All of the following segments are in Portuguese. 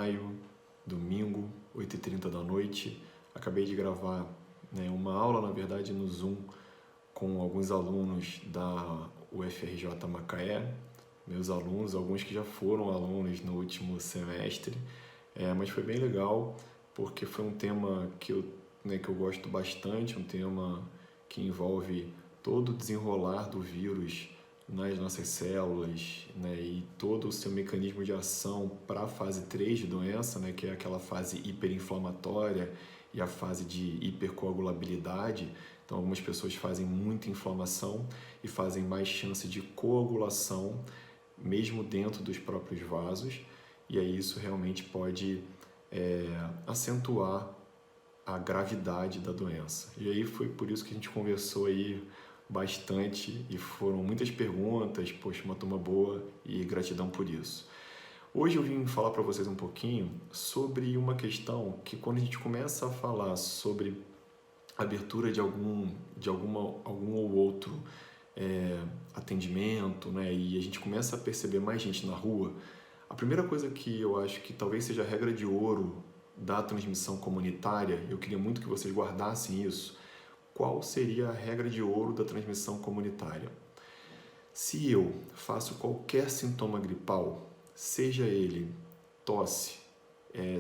maio, domingo, 8h30 da noite. Acabei de gravar, uma aula, na verdade, no Zoom com alguns alunos da UFRJ Macaé, meus alunos, alguns que já foram alunos no último semestre, mas foi bem legal porque foi um tema que eu gosto bastante, um tema que envolve todo o desenrolar do vírus nas nossas células, e todo o seu mecanismo de ação para a fase 3 de doença, que é aquela fase hiperinflamatória e a fase de hipercoagulabilidade. Então, algumas pessoas fazem muita inflamação e fazem mais chance de coagulação, mesmo dentro dos próprios vasos, e aí isso realmente pode acentuar a gravidade da doença. E aí foi por isso que a gente conversou aí bastante e foram muitas perguntas, poxa, uma turma boa e gratidão por isso. Hoje eu vim falar para vocês um pouquinho sobre uma questão que quando a gente começa a falar sobre abertura de algum ou outro atendimento, e a gente começa a perceber mais gente na rua, a primeira coisa que eu acho que talvez seja a regra de ouro da transmissão comunitária, eu queria muito que vocês guardassem isso. Qual seria a regra de ouro da transmissão comunitária? Se eu faço qualquer sintoma gripal, seja ele tosse,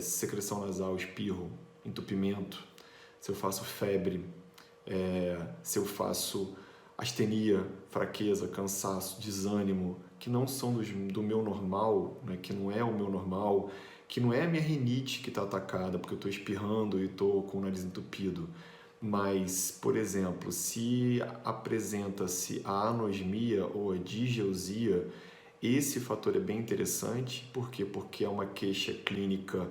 secreção nasal, espirro, entupimento, se eu faço febre, se eu faço astenia, fraqueza, cansaço, desânimo, que não são do meu normal, que não é o meu normal, que não é a minha rinite que está atacada porque eu estou espirrando e estou com o nariz entupido, mas, por exemplo, se apresenta-se a anosmia ou a disgeusia, esse fator é bem interessante. Por quê? Porque é uma queixa clínica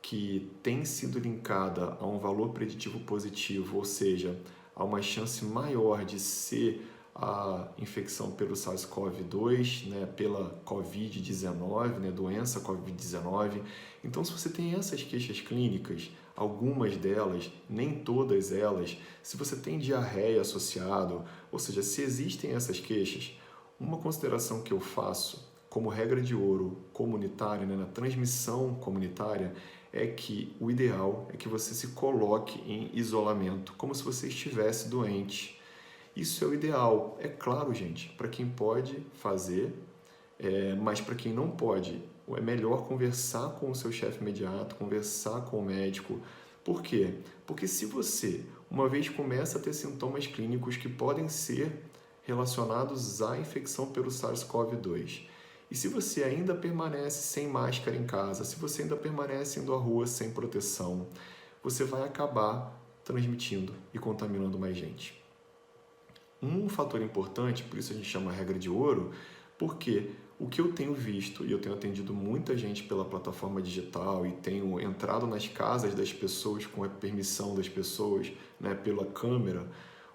que tem sido linkada a um valor preditivo positivo, ou seja, há uma chance maior de ser a infecção pelo SARS-CoV-2, pela Covid-19, doença Covid-19. Então, se você tem essas queixas clínicas, algumas delas, nem todas elas, se você tem diarreia associado, ou seja, se existem essas queixas, uma consideração que eu faço como regra de ouro comunitária, na transmissão comunitária, é que o ideal é que você se coloque em isolamento, como se você estivesse doente. Isso é o ideal. É claro, gente, para quem pode fazer, mas para quem não pode, é melhor conversar com o seu chefe imediato, conversar com o médico. Por quê? Porque se você, uma vez começa a ter sintomas clínicos que podem ser relacionados à infecção pelo SARS-CoV-2, e se você ainda permanece sem máscara em casa, se você ainda permanece indo à rua sem proteção, você vai acabar transmitindo e contaminando mais gente. Um fator importante, por isso a gente chama regra de ouro, porque o que eu tenho visto, e eu tenho atendido muita gente pela plataforma digital e tenho entrado nas casas das pessoas com a permissão das pessoas, pela câmera,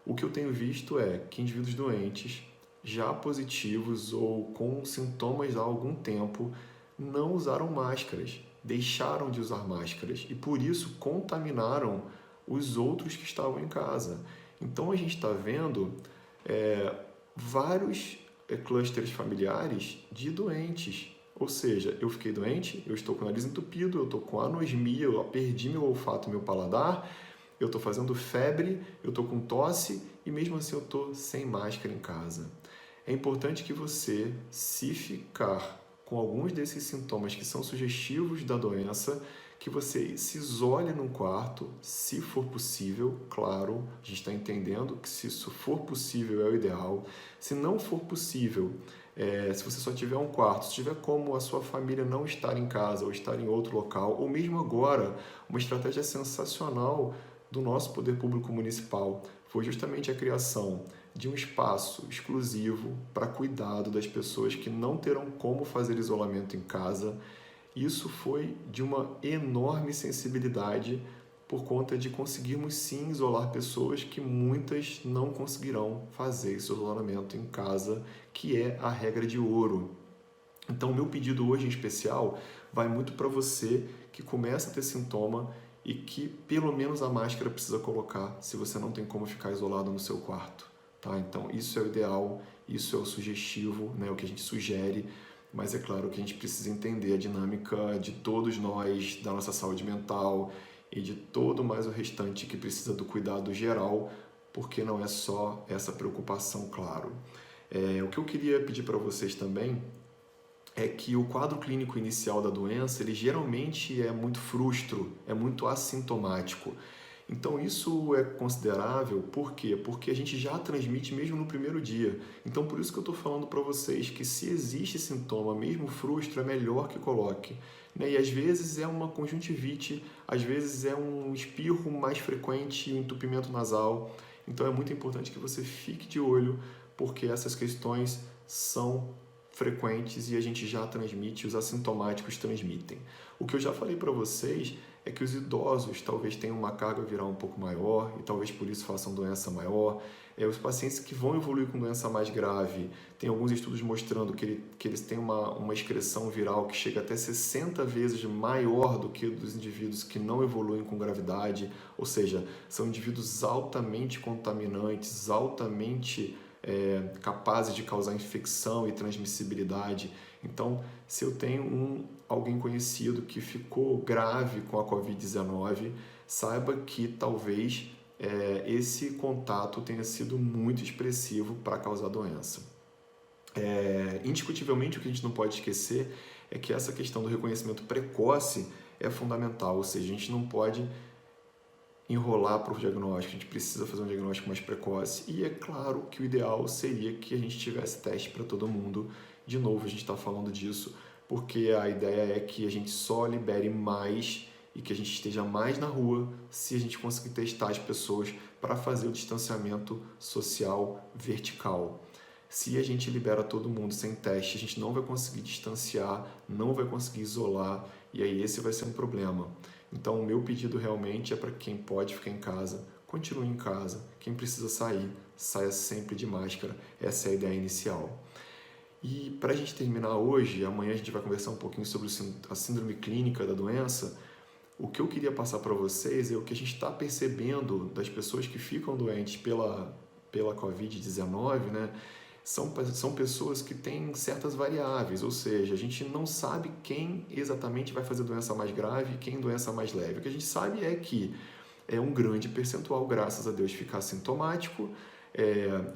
o que eu tenho visto é que indivíduos doentes, já positivos ou com sintomas há algum tempo, não usaram máscaras, deixaram de usar máscaras e por isso contaminaram os outros que estavam em casa. Então a gente está vendo vários clusters familiares de doentes. Ou seja, eu fiquei doente, eu estou com o nariz entupido, eu estou com anosmia, eu perdi meu olfato e meu paladar, eu estou fazendo febre, eu estou com tosse e mesmo assim eu estou sem máscara em casa. É importante que você, se ficar com alguns desses sintomas que são sugestivos da doença, que você se isole num quarto, se for possível, claro, a gente está entendendo que se isso for possível é o ideal. Se não for possível, se você só tiver um quarto, se tiver como a sua família não estar em casa ou estar em outro local, ou mesmo agora, uma estratégia sensacional do nosso poder público municipal foi justamente a criação de um espaço exclusivo para cuidado das pessoas que não terão como fazer isolamento em casa. Isso foi de uma enorme sensibilidade por conta de conseguirmos sim isolar pessoas que muitas não conseguirão fazer esse isolamento em casa, que é a regra de ouro. Então, o meu pedido hoje em especial vai muito para você que começa a ter sintoma e que pelo menos a máscara precisa colocar se você não tem como ficar isolado no seu quarto. Tá? Então, isso é o ideal, isso é o sugestivo, o que a gente sugere. mas é claro que a gente precisa entender a dinâmica de todos nós, da nossa saúde mental e de todo mais o restante que precisa do cuidado geral, porque não é só essa preocupação, claro. O que eu queria pedir para vocês também é que o quadro clínico inicial da doença, ele geralmente é muito frustro, é muito assintomático. Então isso é considerável, por quê? Porque a gente já transmite mesmo no primeiro dia. Então por isso que eu estou falando para vocês que se existe sintoma, mesmo frustro, é melhor que coloque. Né? E às vezes é uma conjuntivite, às vezes é um espirro mais frequente, um entupimento nasal. Então é muito importante que você fique de olho, porque essas questões são frequentes e a gente já transmite, os assintomáticos transmitem. O que eu já falei para vocês é que os idosos talvez tenham uma carga viral um pouco maior e talvez por isso façam doença maior. Os pacientes que vão evoluir com doença mais grave, tem alguns estudos mostrando que eles têm uma excreção viral que chega até 60 vezes maior do que dos indivíduos que não evoluem com gravidade, ou seja, são indivíduos altamente contaminantes, altamente capazes de causar infecção e transmissibilidade. Então, se eu tenho alguém conhecido que ficou grave com a Covid-19, saiba que talvez esse contato tenha sido muito expressivo para causar doença. Indiscutivelmente, o que a gente não pode esquecer é que essa questão do reconhecimento precoce é fundamental, ou seja, a gente não pode enrolar para o diagnóstico, a gente precisa fazer um diagnóstico mais precoce e é claro que o ideal seria que a gente tivesse teste para todo mundo. De novo, a gente está falando disso porque a ideia é que a gente só libere mais e que a gente esteja mais na rua se a gente conseguir testar as pessoas para fazer o distanciamento social vertical. Se a gente libera todo mundo sem teste, a gente não vai conseguir distanciar, não vai conseguir isolar e aí esse vai ser um problema. Então, o meu pedido realmente é para quem pode ficar em casa, continue em casa. Quem precisa sair, saia sempre de máscara. Essa é a ideia inicial. E para a gente terminar hoje, amanhã a gente vai conversar um pouquinho sobre a síndrome clínica da doença. O que eu queria passar para vocês é o que a gente está percebendo das pessoas que ficam doentes pela Covid-19, né? São pessoas que têm certas variáveis, ou seja, a gente não sabe quem exatamente vai fazer doença mais grave e quem doença mais leve. O que a gente sabe é que é um grande percentual, graças a Deus, ficar sintomático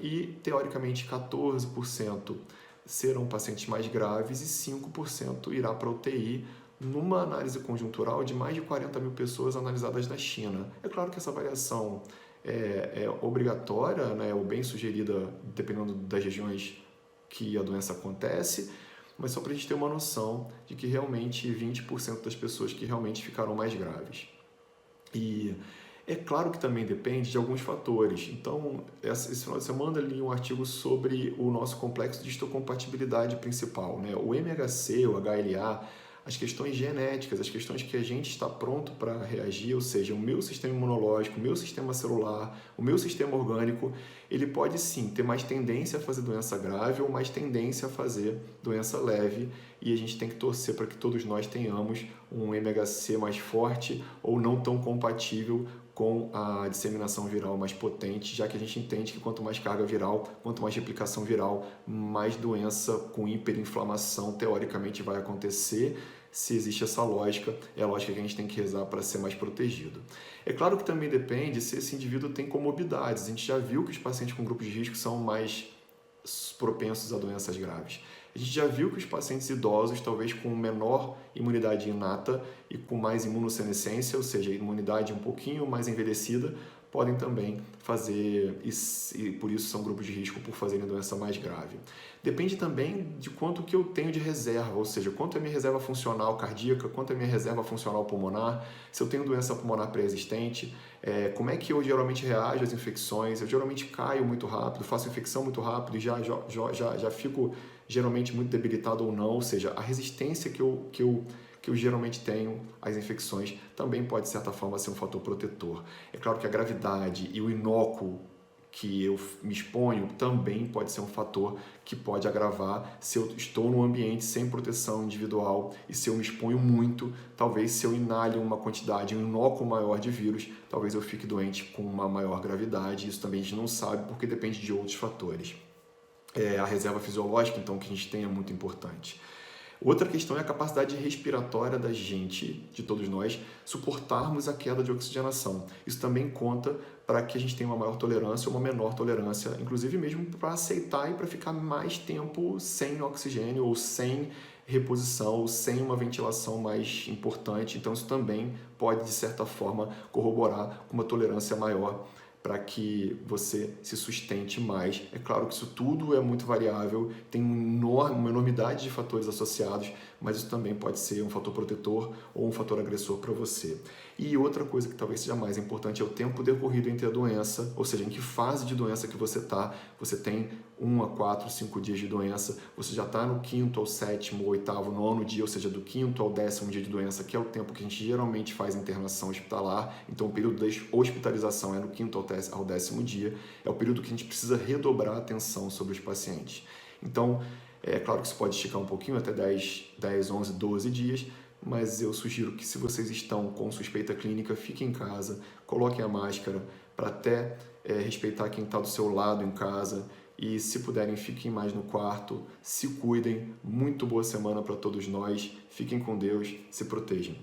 e, teoricamente, 14% serão pacientes mais graves e 5% irá para UTI, numa análise conjuntural de mais de 40 mil pessoas analisadas na China. É claro que essa variação é obrigatória, né, ou bem sugerida, dependendo das regiões que a doença acontece, mas só para a gente ter uma noção de que realmente 20% das pessoas que realmente ficaram mais graves. E é claro que também depende de alguns fatores. Então, esse final de semana eu li um artigo sobre o nosso complexo de histocompatibilidade principal, né? O MHC, o HLA, as questões genéticas, as questões que a gente está pronto para reagir, ou seja, o meu sistema imunológico, o meu sistema celular, o meu sistema orgânico, ele pode sim ter mais tendência a fazer doença grave ou mais tendência a fazer doença leve, e a gente tem que torcer para que todos nós tenhamos um MHC mais forte ou não tão compatível com a disseminação viral mais potente, já que a gente entende que quanto mais carga viral, quanto mais replicação viral, mais doença com hiperinflamação teoricamente vai acontecer. Se existe essa lógica, é a lógica que a gente tem que rezar para ser mais protegido. É claro que também depende se esse indivíduo tem comorbidades. A gente já viu que os pacientes com grupos de risco são mais propensos a doenças graves. A gente já viu que os pacientes idosos, talvez com menor imunidade inata e com mais imunossenescência, ou seja, imunidade um pouquinho mais envelhecida, podem também fazer, e por isso são grupos de risco por fazerem doença mais grave. Depende também de quanto que eu tenho de reserva, ou seja, quanto é minha reserva funcional cardíaca, quanto é minha reserva funcional pulmonar, se eu tenho doença pulmonar pré-existente, como é que eu geralmente reajo às infecções, eu geralmente caio muito rápido, faço infecção muito rápido e já fico geralmente muito debilitado ou não, ou seja, a resistência que eu geralmente tenho às infecções também pode, de certa forma, ser um fator protetor. É claro que a gravidade e o inócuo que eu me exponho também pode ser um fator que pode agravar se eu estou num ambiente sem proteção individual e se eu me exponho muito, talvez se eu inale uma quantidade, um inócuo maior de vírus, talvez eu fique doente com uma maior gravidade. Isso também a gente não sabe porque depende de outros fatores. A reserva fisiológica, então, que a gente tem é muito importante. Outra questão é a capacidade respiratória da gente, de todos nós, suportarmos a queda de oxigenação. Isso também conta para que a gente tenha uma maior tolerância ou uma menor tolerância, inclusive mesmo para aceitar e para ficar mais tempo sem oxigênio ou sem reposição ou sem uma ventilação mais importante. Então isso também pode, de certa forma, corroborar com uma tolerância maior para que você se sustente mais. É claro que isso tudo é muito variável, tem uma enormidade de fatores associados, mas isso também pode ser um fator protetor ou um fator agressor para você. E outra coisa que talvez seja mais importante é o tempo decorrido entre a doença, ou seja, em que fase de doença que você está. Você tem 1 a 4, 5 dias de doença, você já está no 5º ao 7º, 8º, 9º dia, ou seja, do 5º ao 10º dia de doença, que é o tempo que a gente geralmente faz internação hospitalar. Então, o período da hospitalização é no 5º ao 10º dia, é o período que a gente precisa redobrar a atenção sobre os pacientes. Então, é claro que isso pode esticar um pouquinho, até 10, 11, 12 dias, mas eu sugiro que se vocês estão com suspeita clínica, fiquem em casa, coloquem a máscara para até respeitar quem está do seu lado em casa e, se puderem, fiquem mais no quarto, se cuidem. Muito boa semana para todos nós, fiquem com Deus, se protejam.